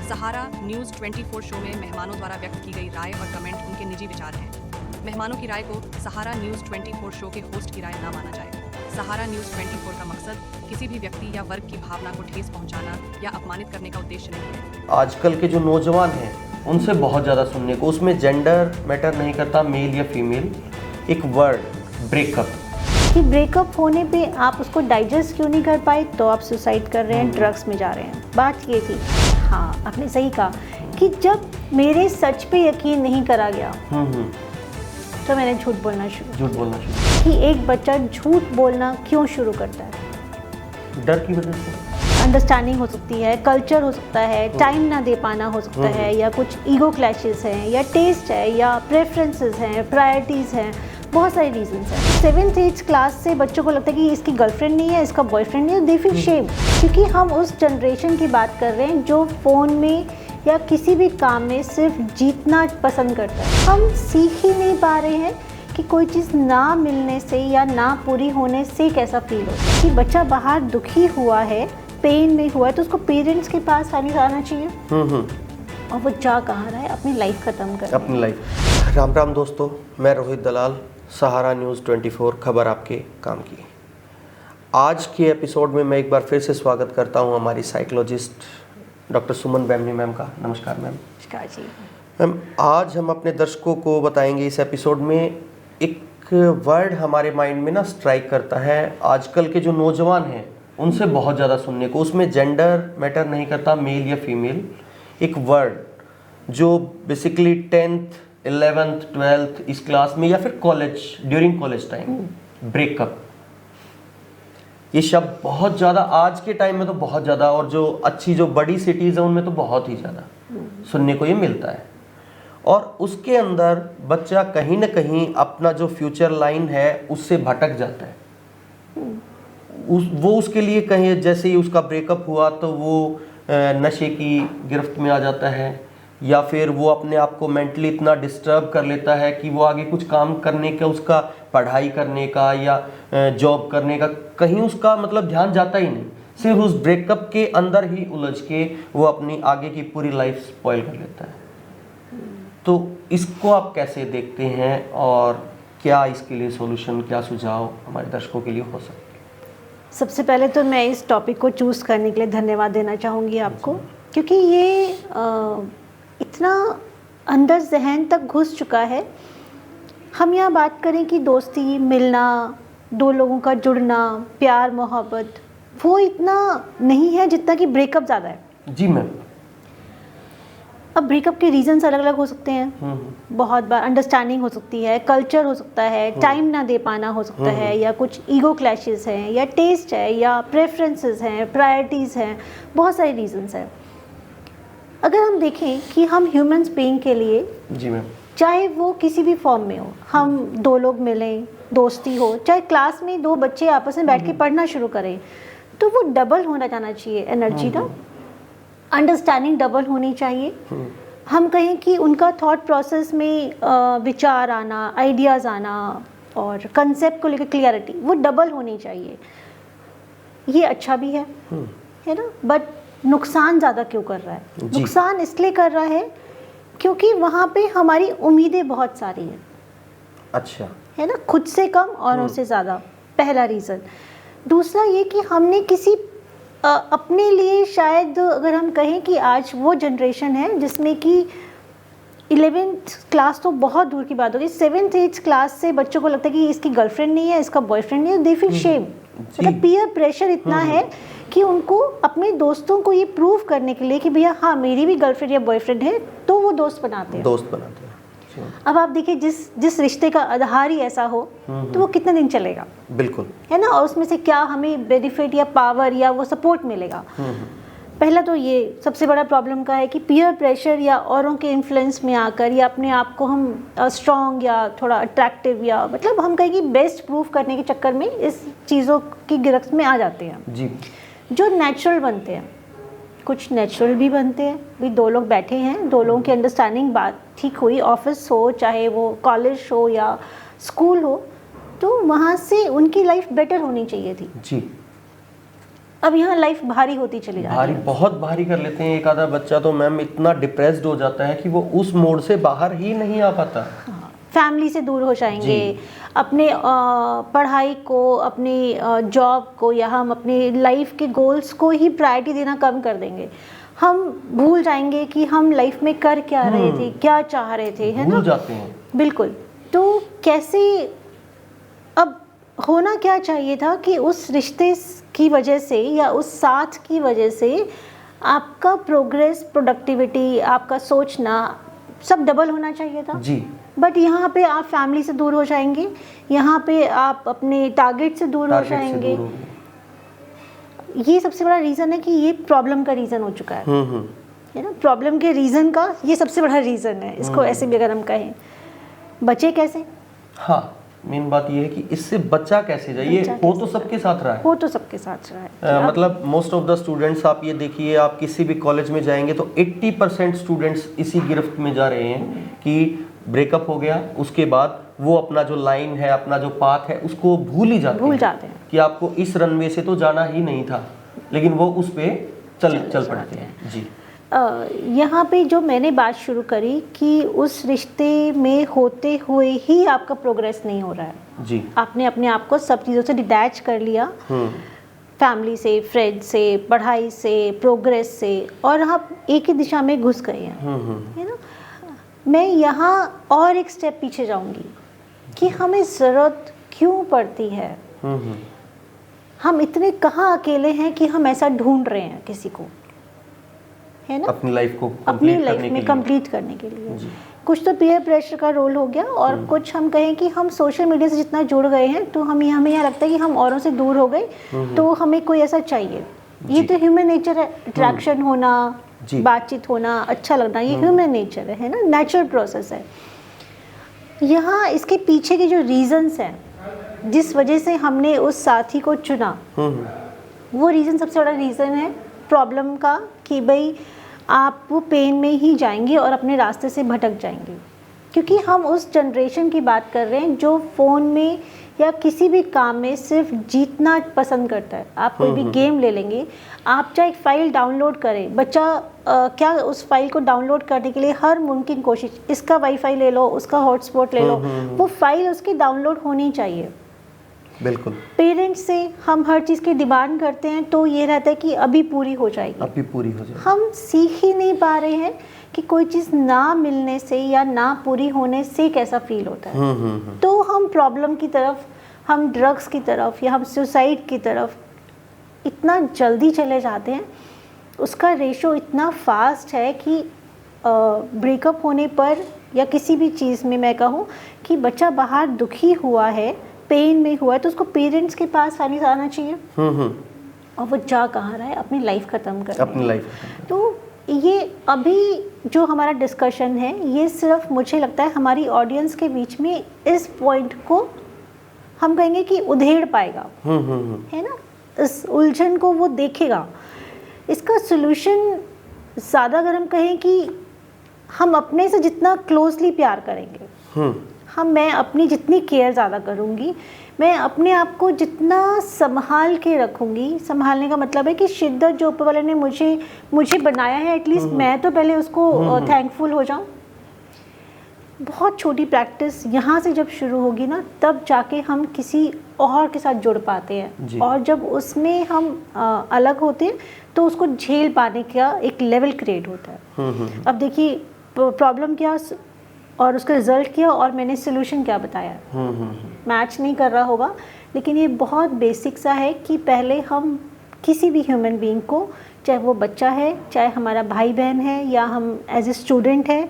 सहारा news 24 show में मेहमानों द्वारा व्यक्त की गई राय और कमेंट उनके निजी विचार हैं। मेहमानों की राय को सहारा न्यूज़ 24 शो के होस्ट की राय ना माना जाए। सहारा न्यूज़ 24 का मकसद किसी भी व्यक्ति या वर्ग की भावना को ठेस पहुंचाना या अपमानित करने का उद्देश्य नहीं है। आजकल के जो नौजवान हैं उनसे बहुत ज़्यादा सुनने को, उसमें जेंडर मैटर नहीं करता, मेल या फीमेल, एक वर्ड ब्रेकअप कि ब्रेकअप होने पे आप उसको डाइजेस्ट क्यों नहीं कर पाए तो आप सुसाइड कर रहे हैं, ड्रग्स में जा रहे हैं। बात ये थी, हाँ आपने सही कहा कि जब मेरे सच पे यकीन नहीं करा गया तो मैंने झूठ बोलना शुरू कि एक बच्चा झूठ बोलना क्यों शुरू करता है? डर की वजह से। अंडरस्टैंडिंग हो सकती है, कल्चर हो सकता है, टाइम ना दे पाना हो सकता है, या कुछ ईगो क्लैशेस हैं, या टेस्ट है, या प्रेफरेंसेस हैं, प्रायोरिटीज़ हैं, बहुत सारे रीजंस हैं। 7th 8th क्लास से बच्चों को लगता है कि इसकी गर्लफ्रेंड नहीं है, इसका बॉयफ्रेंड नहीं है, दे फील शेम, क्योंकि हम उस जनरेशन की बात कर रहे हैं जो फ़ोन में या किसी भी काम में सिर्फ जीतना पसंद करता है। हम सीख ही नहीं पा रहे हैं कि कोई चीज़ ना मिलने से या ना पूरी होने से कैसा फील होता है। कि बच्चा बाहर दुखी हुआ है, पेन में हुआ है, तो उसको पेरेंट्स के पास आना चाहिए और वो जा कहाँ रहा है? अपनी लाइफ ख़त्म कर, अपनी लाइफ। राम राम दोस्तों, मैं रोहित दलाल, सहारा न्यूज़ 24 खबर आपके काम की। आज के एपिसोड में मैं एक बार फिर से स्वागत करता हूं हमारी साइकोलॉजिस्ट डॉक्टर सुमन बैमनी मैम का। नमस्कार मैम। नमस्कार जी मैम, आज हम अपने दर्शकों को बताएंगे इस एपिसोड में एक वर्ड हमारे माइंड में ना स्ट्राइक करता है। आजकल के जो नौजवान हैं उनसे बहुत ज़्यादा सुनने को, उसमें जेंडर मैटर नहीं करता, मेल या फीमेल, एक वर्ड जो बेसिकली 10th 11th 12th इस क्लास में या फिर college, during college time, breakup, ये शब्द बहुत ज़्यादा आज के टाइम में तो बहुत ज़्यादा, और जो अच्छी जो बड़ी सिटीज़ हैं उनमें तो बहुत ही ज़्यादा सुनने को ये मिलता है। और उसके अंदर बच्चा कहीं ना कहीं अपना जो फ्यूचर लाइन है उससे भटक जाता है। वो उसके लिए कहीं, जैसे ही उसका ब्रेकअप हुआ तो वो नशे की गिरफ्त में आ जाता है, या फिर वो अपने आप को मेंटली इतना डिस्टर्ब कर लेता है कि वो आगे कुछ काम करने का, उसका पढ़ाई करने का या जॉब करने का कहीं उसका मतलब ध्यान जाता ही नहीं, सिर्फ उस ब्रेकअप के अंदर ही उलझ के वो अपनी आगे की पूरी लाइफ स्पॉइल कर लेता है। तो इसको आप कैसे देखते हैं और क्या इसके लिए सॉल्यूशन, क्या सुझाव हमारे दर्शकों के लिए हो सकते हैं? सबसे पहले तो मैं इस टॉपिक को चूज़ करने के लिए धन्यवाद देना चाहूँगी आपको, क्योंकि ये इतना अंदर जहन तक घुस चुका है। हम यहाँ बात करें कि दोस्ती, मिलना, दो लोगों का जुड़ना, प्यार मोहब्बत, वो इतना नहीं है जितना कि ब्रेकअप ज़्यादा है। जी मैम। अब ब्रेकअप के रीजंस अलग अलग हो सकते हैं। बहुत बार अंडरस्टैंडिंग हो सकती है, कल्चर हो सकता है, टाइम ना दे पाना हो सकता है, या कुछ ईगो क्लैशेस हैं, या टेस्ट है, या प्रेफरेंसेस हैं, प्रायोरिटीज़ हैं, बहुत सारे रीजंस हैं। अगर हम देखें कि हम ह्यूमंस बीइंग के लिए, जी मैम, चाहे वो किसी भी फॉर्म में हो, हम दो लोग मिलें, दोस्ती हो, चाहे क्लास में दो बच्चे आपस में बैठ के पढ़ना शुरू करें, तो वो डबल होना जाना चाहिए एनर्जी ना, अंडरस्टैंडिंग डबल होनी चाहिए। हम कहें कि उनका थॉट प्रोसेस में विचार आना, आइडियाज़ आना और कंसेप्ट को लेकर क्लियरिटी वो डबल होनी चाहिए। ये अच्छा भी है ना, बट नुकसान ज़्यादा क्यों कर रहा है? नुकसान इसलिए कर रहा है क्योंकि वहाँ पे हमारी उम्मीदें बहुत सारी हैं। अच्छा, है ना, खुद से कम औरों से ज़्यादा, पहला रीज़न। दूसरा ये कि हमने किसी अपने लिए, शायद अगर हम कहें कि आज वो जनरेशन है जिसमें कि 11th क्लास तो बहुत दूर की बात होगी, 7th 8th क्लास से बच्चों को लगता है कि इसकी गर्लफ्रेंड नहीं है, इसका बॉयफ्रेंड नहीं है, दे फील शेम। मतलब पीयर प्रेशर इतना है कि उनको अपने दोस्तों को ये प्रूव करने के लिए कि भैया हाँ मेरी भी गर्लफ्रेंड या बॉयफ्रेंड है, तो वो दोस्त बनाते हैं। अब आप देखिए, जिस रिश्ते का आधार ही ऐसा हो तो वो कितने दिन चलेगा? बिल्कुल, है ना, और उसमें से क्या हमें बेनिफिट या पावर या वो सपोर्ट मिलेगा? पहला तो ये सबसे बड़ा प्रॉब्लम का है कि पीयर प्रेशर या औरों के इन्फ्लुएंस में आकर या अपने आप को हम स्ट्रॉन्ग या थोड़ा अट्रैक्टिव या मतलब हम कहें कि बेस्ट प्रूव करने के चक्कर में इस चीज़ों की गिरफ्त में आ जाते हैं जी। जो नेचुरल बनते हैं, कुछ नेचुरल भी बनते हैं, भी दो लोग बैठे हैं, दो लोगों की अंडरस्टैंडिंग बात ठीक हुई, ऑफिस हो चाहे वो कॉलेज हो या स्कूल हो, तो वहाँ से उनकी लाइफ बेटर होनी चाहिए थी जी। अब यहाँ लाइफ भारी होती चली जा भारी, रही है। बहुत भारी कर लेते हैं। एक आधा बच्चा तो मैम इतना डिप्रेस्ड हो जाता है कि वो उस मोड से बाहर ही नहीं आ पाता। फैमिली से दूर हो जाएंगे, जी। अपने पढ़ाई को, अपनी जॉब को, या हम अपने लाइफ के गोल्स को ही प्रायोरिटी देना कम कर देंगे। हम भूल जाएंगे कि हम लाइफ में कर क्या रहे थे, क्या चाह रहे थे, है ना? भूल जाते हैं। बिल्कुल। तो कैसे, अब होना क्या चाहिए था कि उस रिश्ते की वजह से या उस साथ की वजह से आपका प्रोग्रेस, प्रोडक्टिविटी, आपका सोचना सब डबल होना चाहिए था। जी। बट यहाँ पे आप फैमिली से दूर हो जाएंगे, यहाँ पे आप अपने टारगेट से दूर हो टारगेट से जाएंगे। दूर हो गए। ये सबसे बड़ा रीज़न है कि ये प्रॉब्लम का रीज़न हो चुका है ना? प्रॉब्लम के रीज़न का ये सबसे बड़ा रीज़न है, इसको ऐसे भी अगर हम कहें। बचे कैसे? हाँ, मेन बात ये है कि इससे बच्चा कैसे जाए। ये हो तो सबके साथ रहा है, वो तो सबके साथ रहा है। मतलब मोस्ट ऑफ द स्टूडेंट्स, आप ये देखिए, आप किसी भी कॉलेज में जाएंगे तो 80% स्टूडेंट्स इसी गिरफ्त में जा रहे हैं कि ब्रेकअप हो गया, उसके बाद वो अपना जो लाइन है, अपना जो पाथ है, उसको भूल ही जाते हैं कि आपको इस रनवे से तो जाना ही नहीं था, लेकिन वो उस पे चल पड़ते हैं। जी। यहाँ पे जो मैंने बात शुरू करी कि उस रिश्ते में होते हुए ही आपका प्रोग्रेस नहीं हो रहा है। जी। आपने अपने आप को सब चीज़ों से डिटैच कर लिया, फैमिली से, फ्रेंड से, पढ़ाई से, प्रोग्रेस से, और आप एक ही दिशा में घुस गए हैं, है ना? मैं यहाँ और एक स्टेप पीछे जाऊंगी कि हमें ज़रूरत क्यों पड़ती है। हम इतने कहाँ अकेले हैं कि हम ऐसा ढूंढ रहे हैं किसी को, है ना? अपनी लाइफ को अपनी लाइफ में कंप्लीट करने के लिए। कुछ तो पीयर प्रेशर का रोल हो गया, और कुछ हम कहें कि हम सोशल मीडिया से जितना जुड़ गए हैं तो हमें यहाँ लगता है कि हम औरों से दूर हो गए, तो हमें कोई ऐसा चाहिए। ये तो ह्यूमन नेचर है, अट्रैक्शन होना, बातचीत होना, अच्छा लगना, ये ह्यूमन नेचर है ना, नेचुरल प्रोसेस है। यहाँ इसके पीछे के जो रीजंस हैं, जिस वजह से हमने उस साथी को चुना, वो रीज़न सबसे बड़ा रीज़न है प्रॉब्लम का, कि भाई आप वो पेन में ही जाएंगे और अपने रास्ते से भटक जाएंगे। क्योंकि हम उस जनरेशन की बात कर रहे हैं जो फ़ोन में या किसी भी काम में सिर्फ जीतना पसंद करता है। आप कोई भी गेम ले लेंगे, आप चाहे एक फ़ाइल डाउनलोड करें, बच्चा क्या उस फाइल को डाउनलोड करने के लिए हर मुमकिन कोशिश, इसका वाईफाई ले लो, उसका हॉटस्पॉट ले लो, वो फाइल उसकी डाउनलोड होनी चाहिए। बिल्कुल। पेरेंट्स से हम हर चीज़ की डिमांड करते हैं तो ये रहता है कि अभी पूरी हो जाएगी, अभी पूरी हो जाएगी। हम सीख ही नहीं पा रहे हैं कि कोई चीज़ ना मिलने से या ना पूरी होने से कैसा फील होता है। तो हम प्रॉब्लम की तरफ, हम ड्रग्स की तरफ, या हम सुसाइड की तरफ इतना जल्दी चले जाते हैं। उसका रेशो इतना फास्ट है कि ब्रेकअप होने पर या किसी भी चीज़ में मैं कहूँ कि बच्चा बाहर दुखी हुआ है, पेन में हुआ है, तो उसको पेरेंट्स के पास आना चाहिए। और वो जा कहाँ रहा है? अपनी लाइफ ख़त्म कर, अपनी लाइफ। तो ये अभी जो हमारा डिस्कशन है, ये सिर्फ मुझे लगता है हमारी ऑडियंस के बीच में इस पॉइंट को हम कहेंगे कि उधेड़ पाएगा, है ना? इस उलझन को वो देखेगा। इसका सोल्यूशन ज़्यादा अगर हम कहें कि हम अपने से जितना क्लोजली प्यार करेंगे, मैं अपनी जितनी केयर ज़्यादा करूँगी, मैं अपने आप को जितना संभाल के रखूँगी, संभालने का मतलब है कि शिद्दत जो ऊपर वाले ने मुझे बनाया है, एटलीस्ट मैं तो पहले उसको थैंकफुल हो जाऊँ। बहुत छोटी प्रैक्टिस यहाँ से जब शुरू होगी ना, तब जाके हम किसी और के साथ जुड़ पाते हैं, और जब उसमें हम अलग होते हैं तो उसको झेल पाने का एक लेवल क्रिएट होता है। अब देखिए प्रॉब्लम क्या और उसका रिजल्ट क्या, और मैंने सोल्यूशन क्या बताया, मैच नहीं कर रहा होगा, लेकिन ये बहुत बेसिक सा है कि पहले हम किसी भी ह्यूमन बीइंग को, चाहे वो बच्चा है, चाहे हमारा भाई बहन है, या हम एज ए स्टूडेंट है,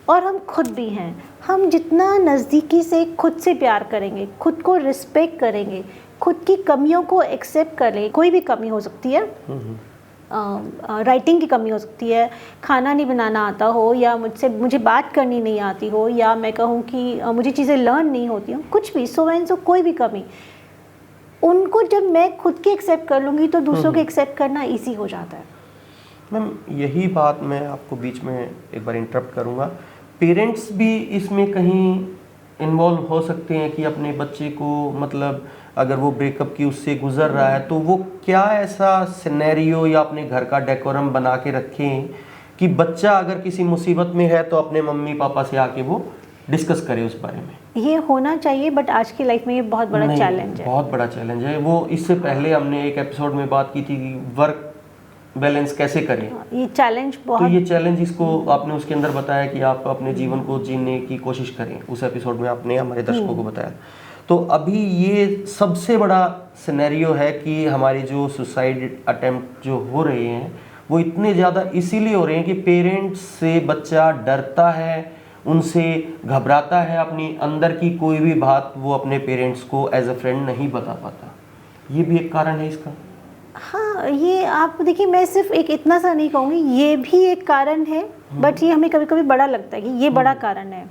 और हम खुद भी हैं, हम जितना नज़दीकी से खुद से प्यार करेंगे, खुद को रिस्पेक्ट करेंगे, खुद की कमियों को एक्सेप्ट करें। कोई भी कमी हो सकती है, राइटिंग की कमी हो सकती है, खाना नहीं बनाना आता हो, या मुझे बात करनी नहीं आती हो, या मैं कहूँ कि मुझे चीज़ें लर्न नहीं होती हो, कुछ भी, सो कोई भी कमी, उनको जब मैं खुद की एक्सेप्ट कर लूँगी तो दूसरों के एक्सेप्ट करना ईजी हो जाता है। मैम यही बात मैं आपको बीच में एक बार इंटरप्ट करूँगा, पेरेंट्स भी इसमें कहीं इन्वॉल्व हो सकते हैं कि अपने बच्चे को, मतलब अगर वो ब्रेकअप की उससे गुजर रहा है, तो वो क्या ऐसा सिनेरियो या अपने घर का डेकोरम बना के रखें कि बच्चा अगर किसी मुसीबत में है तो अपने मम्मी पापा से आके वो डिस्कस करे उस बारे में। ये होना चाहिए, बट आज की लाइफ में ये बहुत बड़ा नहीं, चैलेंज है। बहुत बड़ा चैलेंज है वो। इससे पहले हमने एक एपिसोड में बात की थी कि वर्क बैलेंस कैसे करें, ये चैलेंज तो बहुत। ये चैलेंज इसको आपने उसके अंदर बताया कि आप अपने जीवन को जीने की कोशिश करें, उस एपिसोड में आपने हमारे दर्शकों को बताया। तो अभी ये सबसे बड़ा सिनेरियो है कि हमारी जो सुसाइड अटेम्प्ट जो हो रहे हैं वो इतने ज़्यादा इसीलिए हो रहे हैं कि पेरेंट्स से बच्चा डरता है, उनसे घबराता है, अपनी अंदर की कोई भी बात वो अपने पेरेंट्स को एज अ फ्रेंड नहीं बता पाता। ये भी एक कारण है इसका। हाँ, ये आप देखिए, मैं सिर्फ एक इतना सा नहीं कहूँगी, ये भी एक कारण है, बट ये हमें कभी कभी बड़ा लगता है कि ये बड़ा कारण है,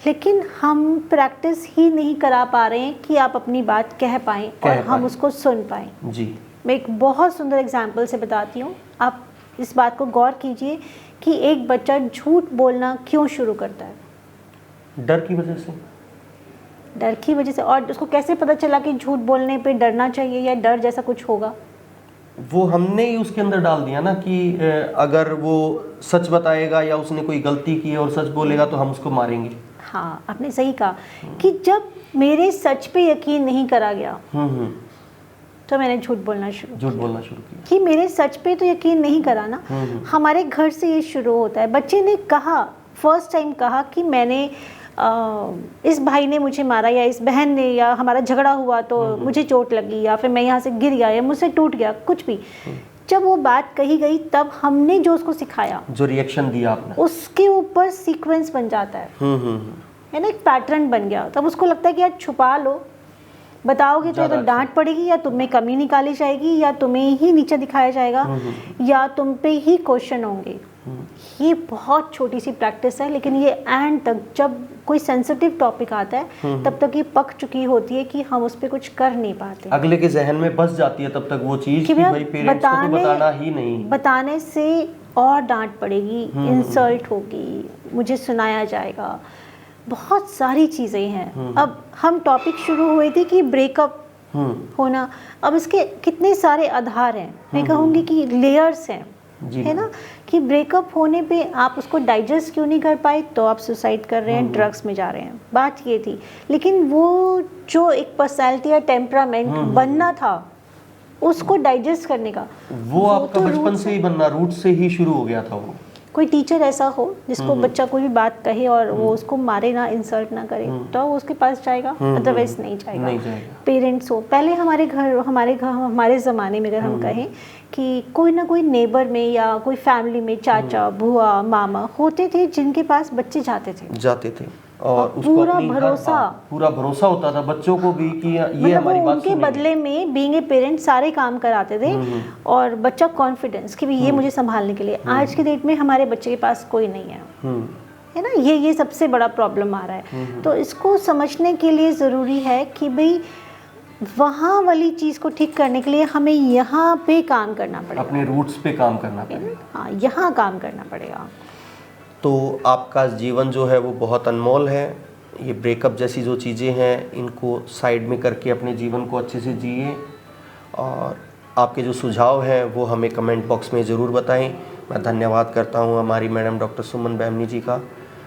लेकिन हम प्रैक्टिस ही नहीं करा पा रहे हैं कि आप अपनी बात कह पाएँ और हम उसको सुन पाएँ। जी, मैं एक बहुत सुंदर एग्जाम्पल से बताती हूँ, आप इस बात को गौर कीजिए कि एक बच्चा झूठ बोलना क्यों शुरू करता है? डर की वजह से। डर की वजह से। और उसको कैसे पता चला कि झूठ बोलने पे डरना चाहिए या डर जैसा कुछ होगा? वो हमने ही उसके अंदर डाल दिया ना कि अगर वो सच बताएगा या उसने कोई गलती की है और सच बोलेगा तो हम उसको मारेंगे। हाँ, आपने सही कहा कि जब मेरे सच पे यकीन नहीं करा गया तो मैंने झूठ बोलना शुरू किया कि मेरे सच पे तो यकीन नहीं करा ना। हमारे घर से ये शुरू होता है। बच्चे ने कहा, फर्स्ट टाइम कहा कि मैंने इस भाई ने मुझे मारा या इस बहन ने, या हमारा झगड़ा हुआ तो मुझे चोट लगी, या फिर मैं यहाँ से गिर गया या मुझसे टूट गया, कुछ भी। जब वो बात कही गई तब हमने जो उसको सिखाया, जो रिएक्शन दिया आपने, उसके ऊपर सीक्वेंस बन जाता है ना, एक पैटर्न बन गया। तब उसको लगता है कि यार छुपा लो, बताओगे तो या तो डांट पड़ेगी, या तुम में कमी निकाली जाएगी, या तुम्हें ही नीचे दिखाया जाएगा, या तुम पे ही क्वेश्चन होंगे। ये बहुत छोटी सी प्रैक्टिस है, लेकिन ये एंड तक जब कोई सेंसिटिव टॉपिक आता है तब तक ये पक चुकी होती है कि हम उस पर कुछ कर नहीं पाते। अगले के जहन में बस जाती है तब तक वो चीज कि भाई पेरेंट्स को तो बताना ही नहीं। बताने से और डांट पड़ेगी, इंसल्ट होगी, मुझे सुनाया जाएगा, बहुत सारी चीज़ें हैं। अब हम टॉपिक शुरू हुए थे कि ब्रेकअप होना, अब इसके कितने सारे आधार हैं, मैं कहूँगी कि लेयर्स हैं, है ना, कि ब्रेकअप होने पे आप उसको डाइजेस्ट क्यों नहीं कर पाए तो आप सुसाइड कर रहे हैं, ड्रग्स में जा रहे हैं। बात ये थी, लेकिन वो जो एक पर्सनैलिटी या टेम्परामेंट बनना था उसको डाइजेस्ट करने का, वो आपका बचपन से ही बनना, रूट से ही शुरू हो गया था। वो कोई टीचर ऐसा हो जिसको बच्चा कोई भी बात कहे और वो उसको मारे ना, इंसल्ट ना करे, तो वो उसके पास जाएगा, अदरवाइज नहीं जाएगा। पेरेंट्स हो, पहले हमारे ज़माने में अगर हम कहें कि कोई ना कोई नेबर में या कोई फैमिली में चाचा, बुआ, मामा होते थे जिनके पास बच्चे जाते थे और उसको पूरा भरोसा होता था बच्चों को भी कि ये हमारी बात उनके बदले में बीइंग ए पेरेंट सारे काम कराते थे और बच्चा कॉन्फिडेंस कि भी ये मुझे संभालने के लिए। आज के डेट में हमारे बच्चे के पास कोई नहीं है ना, ये सबसे बड़ा प्रॉब्लम आ रहा है। तो इसको समझने के लिए ज़रूरी है कि भाई वहाँ वाली चीज़ को ठीक करने के लिए हमें यहाँ पे काम करना पड़ेगा, अपने रूट्स पे काम करना पड़ेगा। हाँ, यहाँ काम करना पड़ेगा। तो आपका जीवन जो है वो बहुत अनमोल है। ये ब्रेकअप जैसी जो चीज़ें हैं इनको साइड में करके अपने जीवन को अच्छे से जिए, और आपके जो सुझाव हैं वो हमें कमेंट बॉक्स में ज़रूर बताएं। मैं धन्यवाद करता हूं हमारी मैडम डॉक्टर सुमन बैमनी जी का,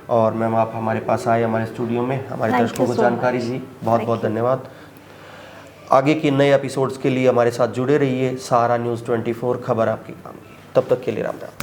और मैम आप हमारे पास आए, हमारे स्टूडियो में हमारे दर्शकों को जानकारी दी, बहुत बहुत धन्यवाद। आगे के नए एपिसोड्स के लिए हमारे साथ जुड़े रहिए। सहारा न्यूज़ 24, खबर आपके काम की। तब तक के लिए राम राम।